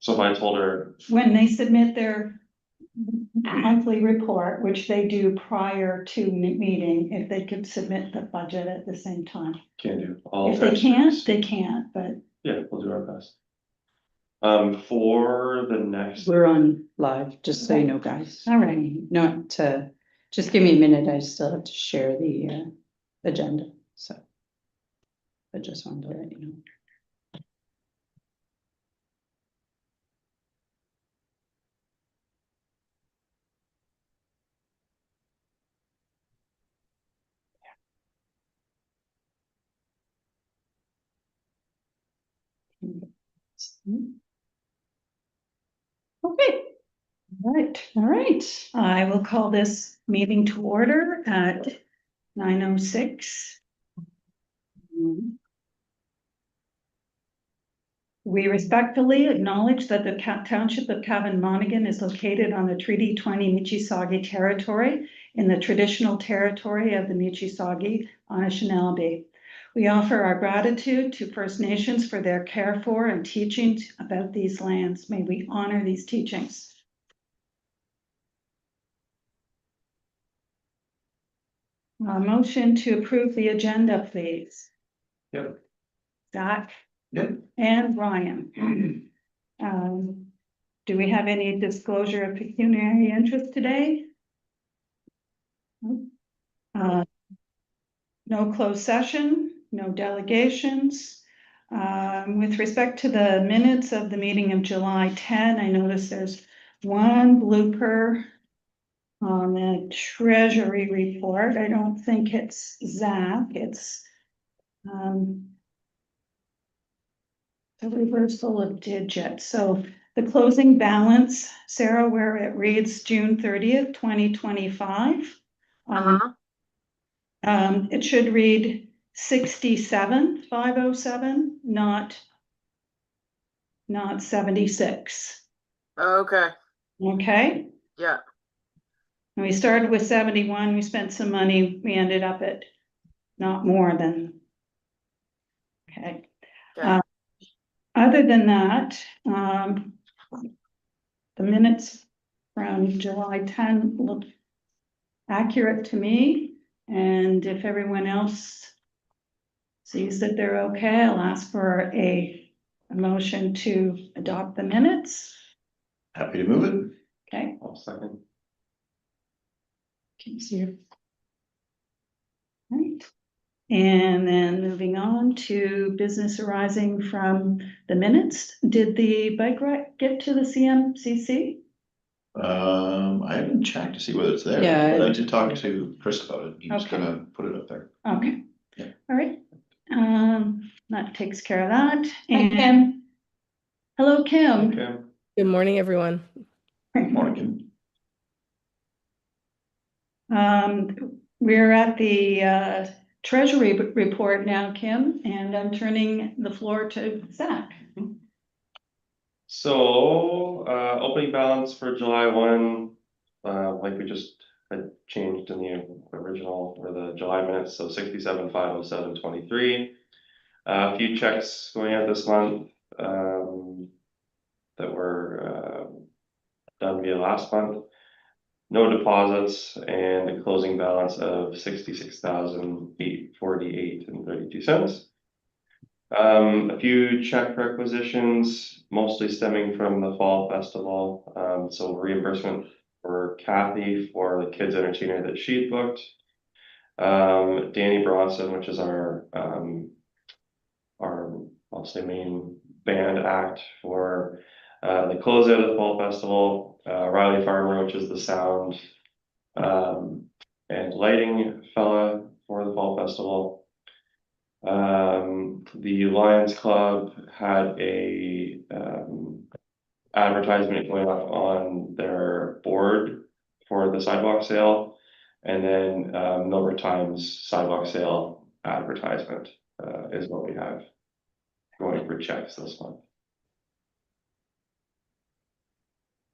So if I told her, when they submit their monthly report, which they do prior to meeting, if they could submit the budget at the same time. can do. I'll If they text her. can't, they can't, but Yeah, we'll do our best. For the next, We're on live, just so you know, guys. all right. Not to, just give me a minute, I still have to share the agenda, so. I just wanted to let you know. Okay. All right. I will call this meeting to order at 9:06. We respectfully acknowledge that the Township of Cavan Monaghan is located on the Treaty 20 Michisagi territory in the traditional territory of the Michisagi Anishinaabe. We offer our gratitude to First Nations for their care for and teachings about these lands. May we honor these teachings. A motion to approve the agenda, please. Yep. Zach? Yep. And Ryan. Do we have any disclosure of pecuniary interest today? No closed session, no delegations. With respect to the minutes of the meeting of July 10, I notice there's one blooper on the treasury report. I don't think it's Zach, it's the reversal of digits. So the closing balance, Sarah, where it reads June 30th, 2025. It should read 67,507, not 76. Okay, Okay, yeah, and we started with 71. We spent some money. We ended up at not more than. Okay. okay. Other than that, the minutes from July 10 look accurate to me. And if everyone else sees that they're okay, I'll ask for a motion to adopt the minutes. Happy to move it. Okay. I'll second. Can you see your? Right. And then moving on to business arising from the minutes. Did the bike rack get to the CMCC? I haven't checked to see whether it's there, Yeah. but I did talk to Chris about it. He was Okay. gonna put it up there. Okay. Yeah. All right. That takes care of that. Hi, And Kim. hello, Kim. Okay. Good morning, everyone. Morning. We're at the treasury report now, Kim, and I'm turning the floor to Zach. So, opening balance for July 1, like we just had changed in the original for the July minutes, so 67,507.23. A few checks going out this month that were done via last month. No deposits and a closing balance of 66,848.32. A few check requisitions, mostly stemming from the fall festival. So reimbursement for Kathy for the kids entertainer that she booked. Danny Bronson, which is our I'll say main band act for the closeout of the fall festival. Riley Farmer, which is the sound and lighting fella for the fall festival. The Lions Club had a advertisement going up on their board for the sidewalk sale, and then Millbrook Times sidewalk sale advertisement is what we have going for checks this month.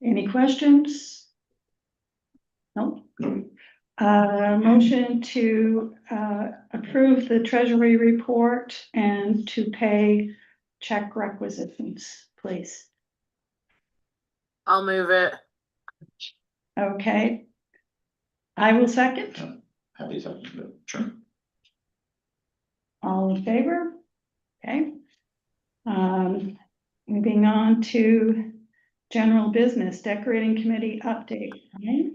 Any questions? No. Motion to approve the treasury report and to pay check requisitions, please. I'll move it. Okay. I will second. Happy to, sure. All in favor? Okay. Moving on to general business, decorating committee update, right?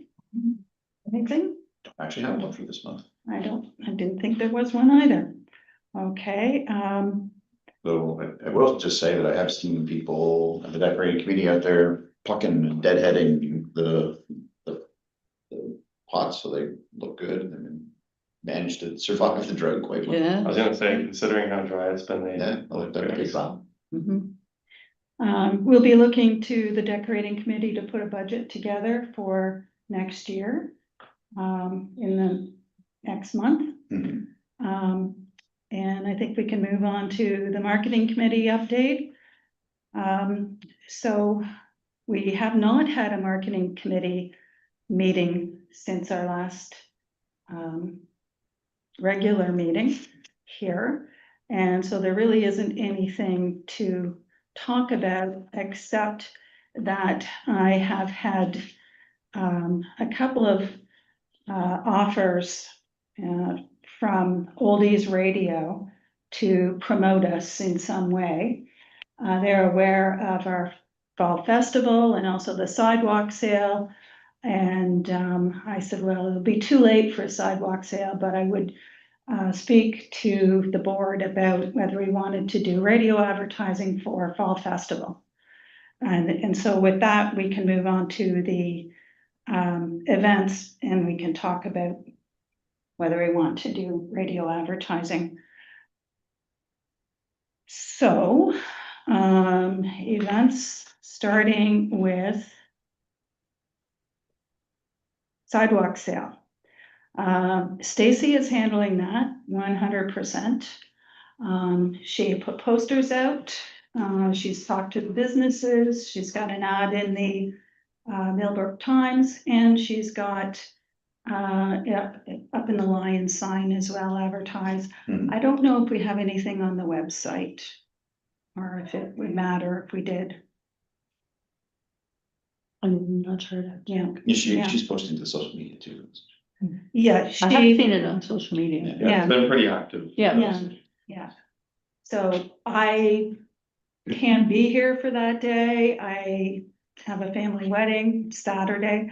Anything? Don't actually have one for this month. I didn't think there was one either. Okay, Though I will just say that I have seen people at the decorating committee out there plucking and deadheading the pots so they look good and managed to survive the drought quite well. I Yeah. was gonna say, considering how dry it's been, they. Yeah, I like that. Pretty well. Mhm. we'll be looking to the decorating committee to put a budget together for next year, in the next month. Mhm. And I think we can move on to the marketing committee update. So we have not had a marketing committee meeting since our last regular meeting here. And so there really isn't anything to talk about, except that I have had a couple of offers from Oldies Radio to promote us in some way. They're aware of our fall festival and also the sidewalk sale. And I said, well, it'll be too late for a sidewalk sale, but I would speak to the board about whether we wanted to do radio advertising for fall festival. And so with that, we can move on to the events, and we can talk about whether we want to do radio advertising. So, events, starting with sidewalk sale. Stacy is handling that 100%. She put posters out. She's talked to the businesses. She's got an ad in the Millbrook Times, and she's got up in the Lion sign as well, advertised. Mhm. I don't know if we have anything on the website, or if it would matter if we did. I'm not sure. Yeah, Yeah, Yeah. she's posting to the social media too. yeah, I have she, seen it on social media. Yeah, it's been pretty active. Yeah. yeah, yeah. So I can't be here for that day. I have a family wedding Saturday.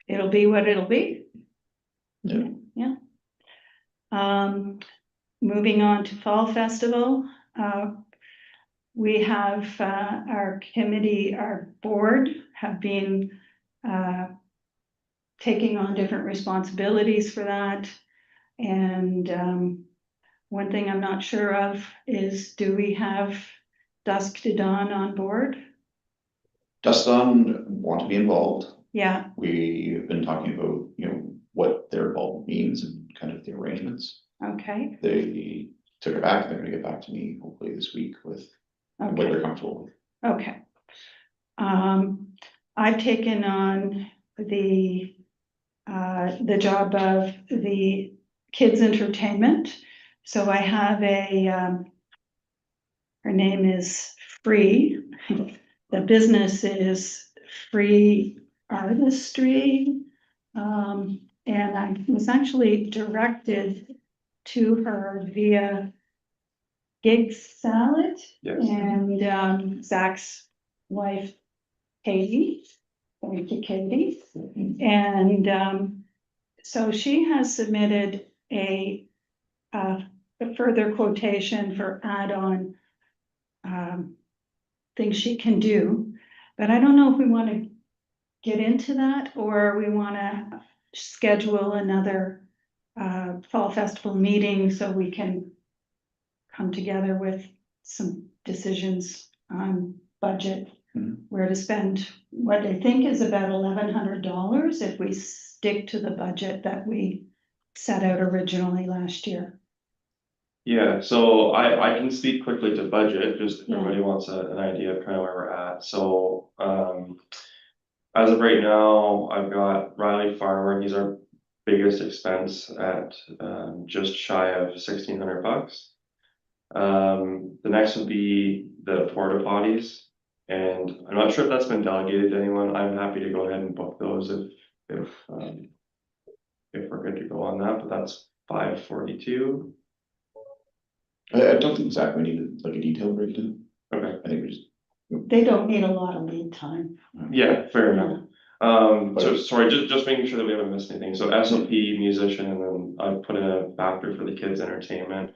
It'll be what it'll be. Yeah. Yeah. Moving on to Fall Festival, we have our committee, our board have been taking on different responsibilities for that. And one thing I'm not sure of is, do we have Dusk to Dawn on board? Dustin want to be involved. Yeah, We've been talking about, what their involvement means and kind of the arrangements. okay, They took it back. They're gonna get back to me hopefully this week with what okay. they're comfortable with. Okay. I've taken on the job of the kids' entertainment. So I have her name is Free. The business is Free Artistry. And I was actually directed to her via Gig Salad. Yes. And Zach's wife, Katie. Thank you, Katie. And so she has submitted a further quotation for add-on things she can do. But I don't know if we want to get into that, or we want to schedule another fall festival meeting so we can come together with some decisions on budget, Mhm. where to spend what I think is about $1,100 if we stick to the budget that we set out originally last year. Yeah, so I can speak quickly to budget, just if Yeah. everybody wants an idea of kind of where we're at. So, as of right now, I've got Riley Farmer, he's our biggest expense at, just shy of $1,600. The next would be the porta potties, And I'm not sure if that's been delegated to anyone. I'm happy to go ahead and book those if we're good to go on that, but that's 5:42. I don't think Zach, we need like a detailed breakdown. Okay, I think we just. They don't need a lot of lead time. yeah, fair enough. So sorry, just making sure that we haven't missed anything. So SOP, musician, and then I put in a factor for the kids' entertainment.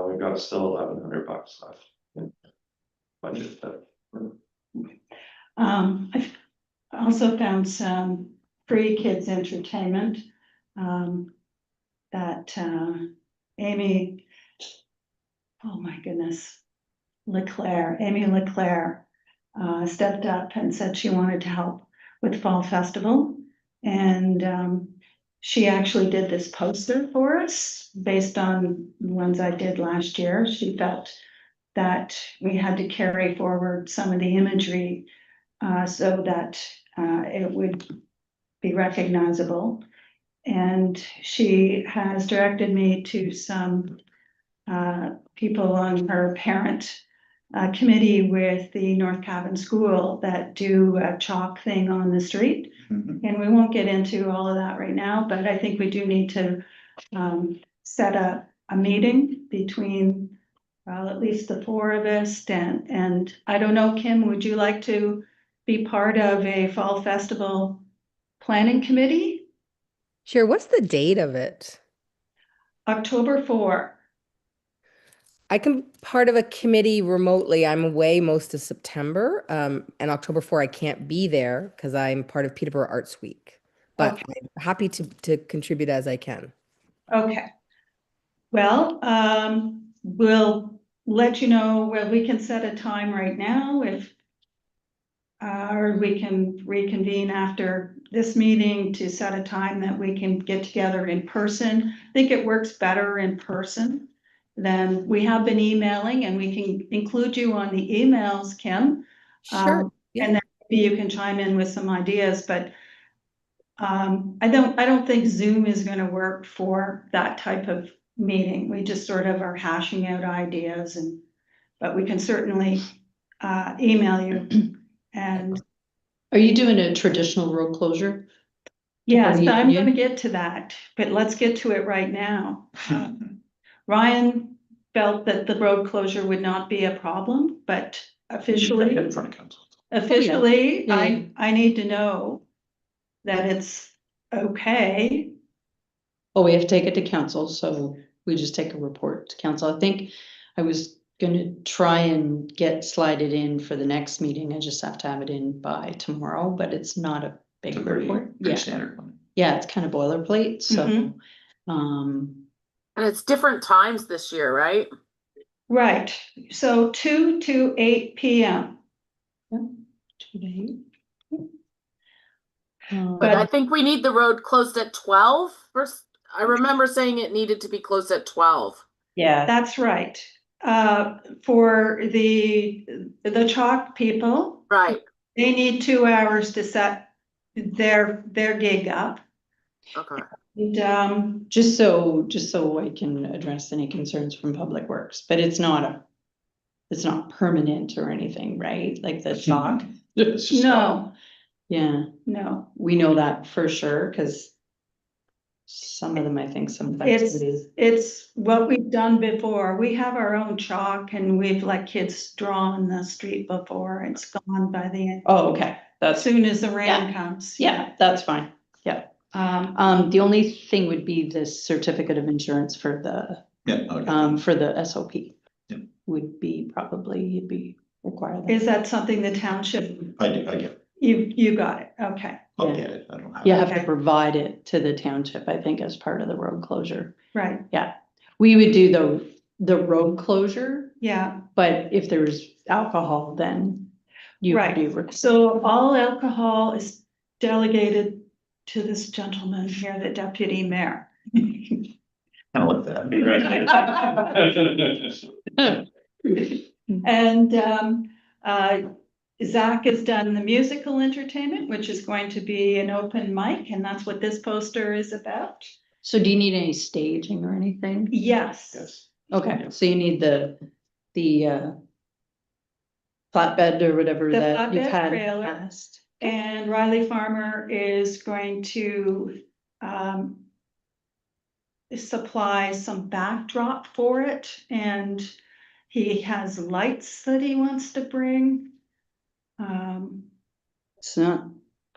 We've got still $1,100 left in budget. I've also found some free kids entertainment, that, Amy, oh my goodness, Amy Leclerc, stepped up and said she wanted to help with Fall Festival. And, she actually did this poster for us based on the ones I did last year. She felt that we had to carry forward some of the imagery, so that, it would be recognizable. And she has directed me to some, people on her parent, committee with the North Cavan School that do a chalk thing on the street. Mhm. And we won't get into all of that right now, but I think we do need to, set a meeting between, well, at least the four of us, and I don't know, Kim, would you like to be part of a fall festival planning committee? Sure, what's the date of it? October 4. I can part of a committee remotely. I'm away most of September. And October 4, I can't be there because I'm part of Peterborough Arts Week. But Okay. I'm happy to contribute as I can. Okay. Well, we'll let you know, well, we can set a time right now if, or we can reconvene after this meeting to set a time that we can get together in person. I think it works better in person than we have been emailing, and we can include you on the emails, Kim. Sure. Yeah. And then maybe you can chime in with some ideas, but I don't think Zoom is gonna work for that type of meeting. We just sort of are hashing out ideas but we can certainly, email you. And Are you doing a traditional road closure? yes, Or you- I'm gonna get to that, but let's get to it right now. Ryan felt that the road closure would not be a problem, but officially, In front of council. officially, Yeah. I need to know that it's okay. Oh, we have to take it to council, so we just take a report to council. I think I was gonna try and get slided in for the next meeting. I just have to have it in by tomorrow, but it's not a big It's a pretty report. Yeah, standard one. yeah, it's kind of boilerplate, so, Mhm. And it's different times this year, right? Right, so 2 to 8 p.m. today. But I think we need the road closed at 12 first. I remember saying it needed to be closed at 12. Yeah, That's right. For the chalk people, Right, they need 2 hours to set their gig up. okay. And, just so I can address any concerns from Public Works, but it's not permanent or anything, right? Like the chalk. It's just. no, Yeah, no, we know that for sure, because some of them, I think, some activities. it's what we've done before. We have our own chalk and we've let kids draw on the street before. It's gone by the end. Oh, okay, As that's, soon as the rain Yeah. comes. yeah, that's fine, yeah. The only thing would be the certificate of insurance for the, Yeah. Okay. for the SOP. Yeah. Would be probably, you'd be required. Is that something the township, I get it. you got it, okay, I'll Yeah. get it. I don't have. You it. have to Okay. provide it to the township, I think, as part of the road closure. right, We would do the road closure, yeah, but if there's alcohol, then you would be. right. So all alcohol is delegated to this gentleman here, the deputy mayor. Kind of like that. And Zach has done the musical entertainment, which is going to be an open mic, and that's what this poster is about. So do you need any staging or anything? Yes. Yes. Okay, so you need the flatbed or whatever The that you've flatbed had in the trailer. past. And Riley Farmer is going to supply some backdrop for it, and he has lights that he wants to bring. It's not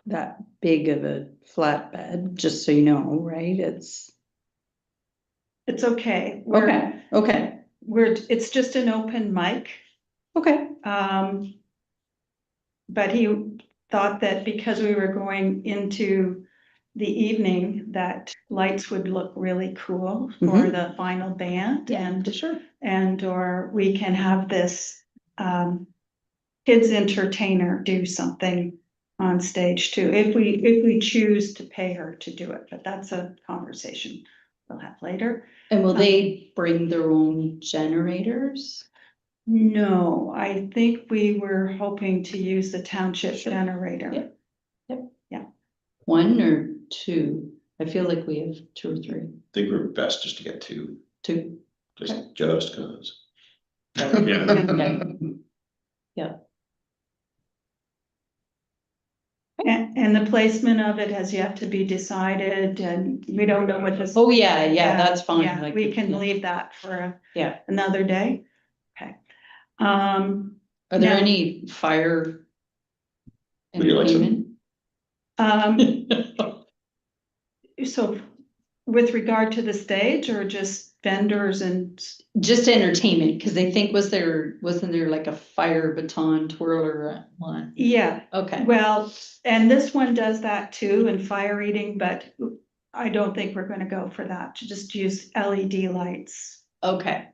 that big of a flatbed, just so you know, right? It's, It's okay. okay, It's just an open mic. okay. But he thought that because we were going into the evening, that lights would look really cool for the final band, and Sure. or we can have this kids entertainer do something on stage too, if we choose to pay her to do it, but that's a conversation we'll have later. And will they bring their own generators? No, I think we were hoping to use the township Sure. generator. Yep. One or two? I feel like we have two or three. I think we're best just to get two, Two. just cause. Yeah. And the placement of it has yet to be decided, and we don't know what this. Oh, yeah, that's fine. Yeah, Like, we can yeah. leave that for Yeah. another day. Okay. Are there now- any fire? Would you like some? Um, so with regard to the stage, or just vendors and, Just entertainment, because they think wasn't there like a fire baton twirler at one? yeah, Okay, well, and this one does that too, and fire eating, but I don't think we're gonna go for that, to just use LED lights. okay.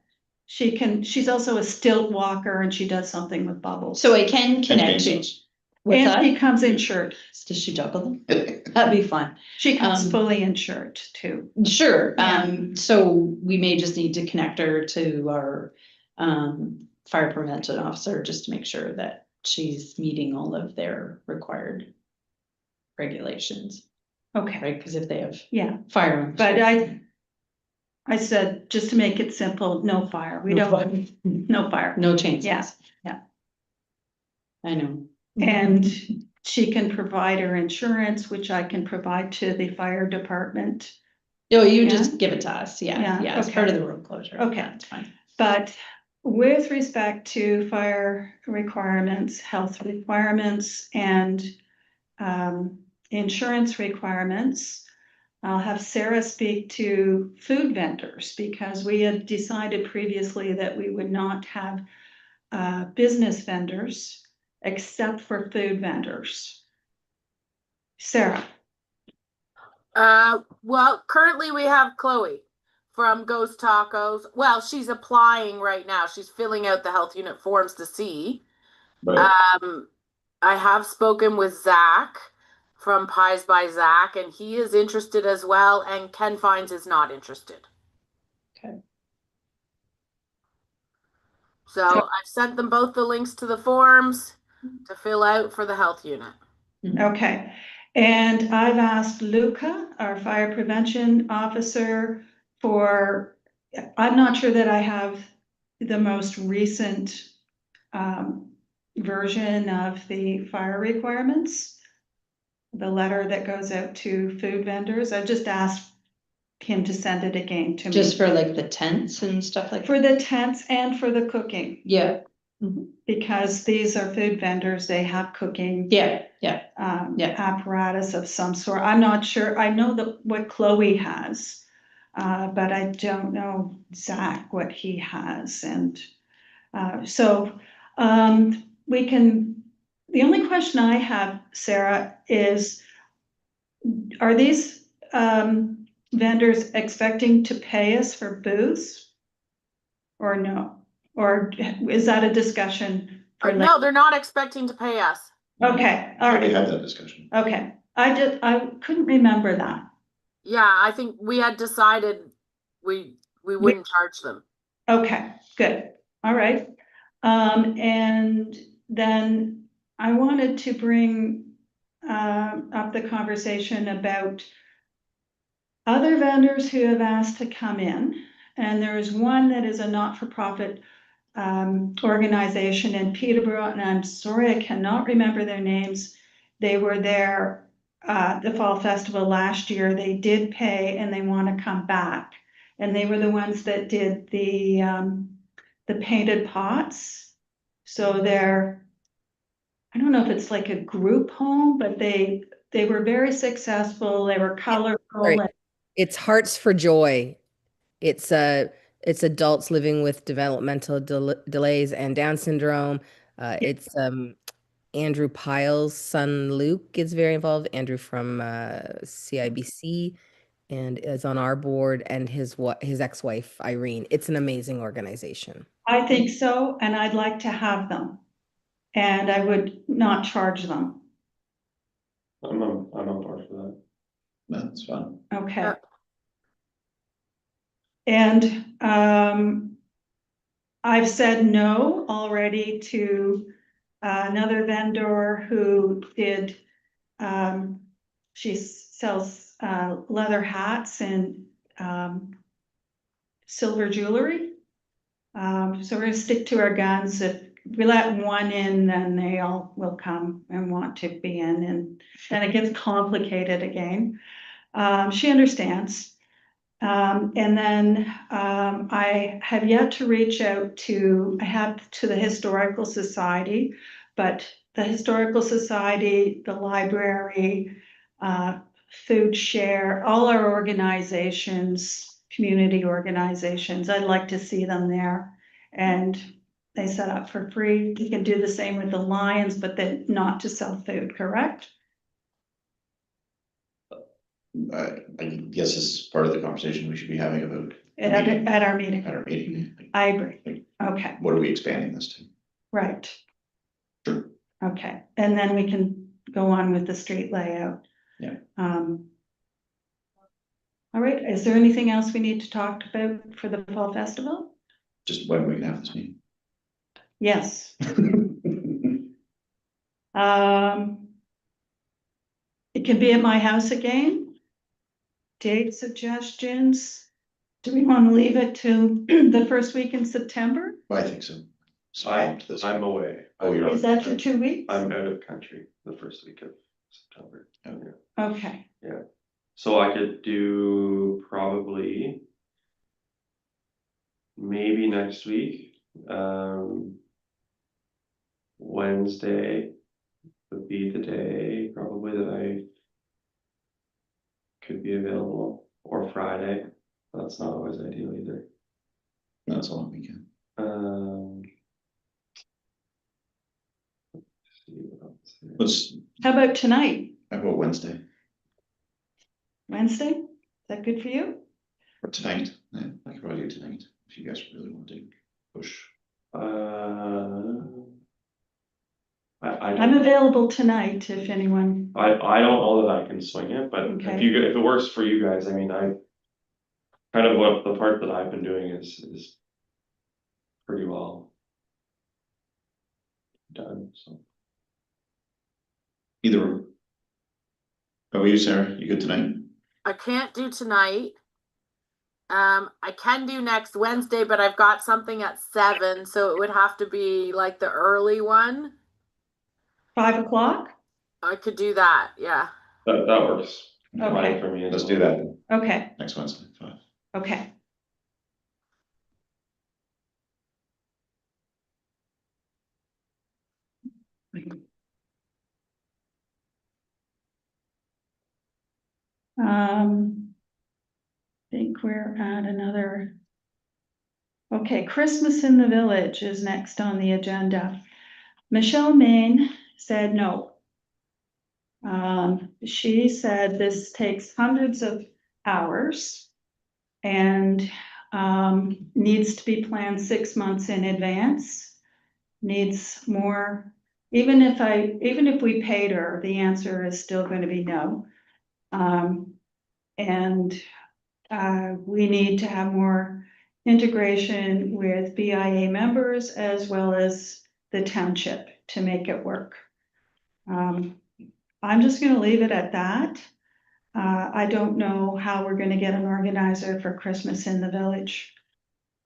She's also a stilt walker, and she does something with bubbles. So I can connect you. chainsaws. What's And she that? comes insured. Does she juggle them? That'd be fun. She comes Um, fully insured too. Sure, Yeah. so we may just need to connect her to our fire prevention officer, just to make sure that she's meeting all of their required regulations, Okay, right? Because if they have yeah, fire. but I said, just to make it simple, no fire. We don't, no fire. No chains. Yeah, yeah. I know. And she can provide her insurance, which I can provide to the fire department. No, you Yeah. just give it to us, Yeah, yeah, it's part of okay. the road closure. Okay. That's fine. But with respect to fire requirements, health requirements, and insurance requirements, I'll have Sarah speak to food vendors, because we had decided previously that we would not have business vendors except for food vendors. Sarah. Well, currently we have Chloe from Ghost Tacos. Well, she's applying right now. She's filling out the health unit forms to see. Right, I have spoken with Zach from Pies by Zach, and he is interested as well, and Ken Fines is not interested. Okay. So I've sent them both the links to the forms to fill out for the health unit. Okay, and I've asked Luca, our fire prevention officer, for, I'm not sure that I have the most recent version of the fire requirements, the letter that goes out to food vendors. I just asked him to send it again to me. Just for like the tents and stuff like. For the tents and for the cooking, Yeah. because these are food vendors, they have cooking. Yeah. Apparatus of some sort. I'm not sure. I know what Chloe has, but I don't know Zach what he has. And so we can, the only question I have, Sarah, is are these vendors expecting to pay us for booths or no? Or is that a discussion for later? No, they're not expecting to pay us. Okay, all I already right. had that discussion. Okay, I couldn't remember that. Yeah, I think we had decided we wouldn't charge them. Okay, good. All right. And then I wanted to bring up the conversation about other vendors who have asked to come in. And there is one that is a not-for-profit organization in Peterborough, and I'm sorry, I cannot remember their names. They were there, the Fall Festival last year. They did pay and they want to come back. And they were the ones that did the painted pots. So they're, I don't know if it's like a group home, but they were very successful. They were colorful. Right. It's Hearts for Joy. It's adults living with developmental delays and Down syndrome. It's Andrew Pyle's son Luke is very involved. Andrew from CIBC and is on our board, and his ex-wife Irene. It's an amazing organization. I think so, and I'd like to have them. And I would not charge them. I'm on board for that. That's fun. Okay. Yep. And I've said no already to another vendor who did, she sells leather hats and silver jewelry. So we're gonna stick to our guns. If we let one in, then they all will come and want to be in, and then it gets complicated again. She understands. And then I have yet to reach out to, the Historical Society, but the Historical Society, the library, Food Share, all our organizations, community organizations, I'd like to see them there. And they set up for free. You can do the same with the Lions, but then not to sell food, correct? I guess this is part of the conversation we should be having about At our meeting. at our meeting. I agree. Okay, What are we expanding this to? right. Sure. Okay, and then we can go on with the street layout. Yeah. All right, is there anything else we need to talk about for the Fall Festival? Just when we can have this meeting. Yes. It can be at my house again. Date suggestions? Do we want to leave it to the first week in September? I think so. Swamped this. I'm away. Oh, you're Is that for 2 weeks? I'm out of country the first week of September. Yeah. Okay, So I could do probably maybe next week. Wednesday would be the day probably that I could be available, or Friday. That's not always ideal either. That's a long weekend. Let's see what else here. Let's, how about tonight? how about Wednesday Wednesday? Is that good for you? or tonight? Yeah, I could probably do tonight if you guys really want to push. I'm available tonight if anyone, I don't know that I can swing it, but Okay. if it works for you guys, I mean, I kind of what the part that I've been doing is pretty well done, so. Either. How about you, Sarah? You good tonight? I can't do tonight. I can do next Wednesday, but I've got something at 7, so it would have to be like the early one. 5 o'clock? I could do that, yeah. That works Okay. fine for me. as Let's well. do that Okay, next Wednesday. 5. okay. I think we're at another. Okay, Christmas in the Village is next on the agenda. Michelle Main said no. She said this takes hundreds of hours and needs to be planned 6 months in advance. Needs more, even if we paid her, the answer is still going to be no. And we need to have more integration with BIA members as well as the township to make it work. I'm just going to leave it at that. I don't know how we're going to get an organizer for Christmas in the Village,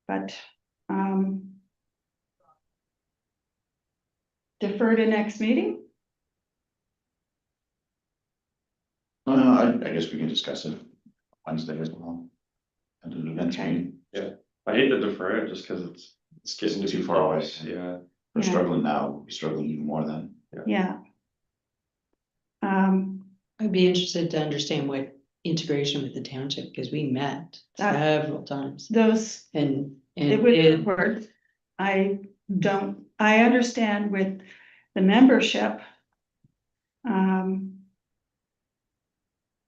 but defer to next meeting? I guess we can discuss it Wednesday as well. At an events Okay. meeting. I hate to defer it just because it's getting Too too far away. close. Yeah. We're Yeah. struggling now, we'll be struggling even more then. Yeah. I'd be interested to understand what integration with the township, because we met several times Those, and it would work. I understand with the membership.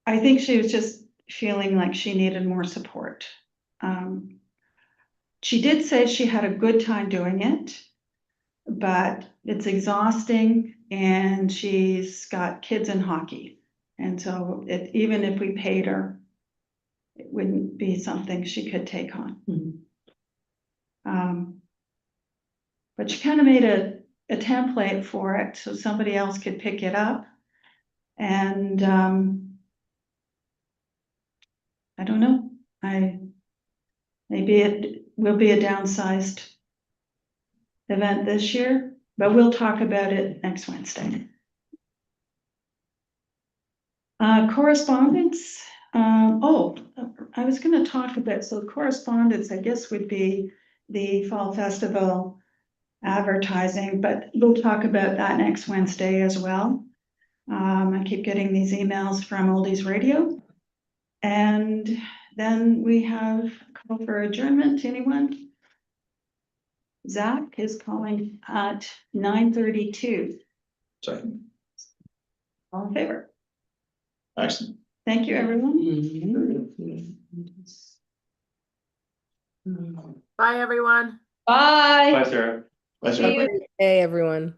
I think she was just feeling like she needed more support. She did say she had a good time doing it, but it's exhausting and she's got kids in hockey. And so even if we paid her, it wouldn't be something she could take on. Mhm. But she kind of made a template for it so somebody else could pick it up. And I don't know, maybe it will be a downsized event this year, but we'll talk about it next Wednesday. Correspondence, I was gonna talk about, so correspondence, I guess, would be the Fall Festival advertising, but we'll talk about that next Wednesday as well. I keep getting these emails from Oldies Radio. And then we have a call for adjournment, anyone? Zach is calling at 9:32. Second, All in favor? excellent. Thank you, everyone. Mhm. Bye, everyone. Bye. Bye, Sarah. Bye, Have Sarah. a great day, everyone.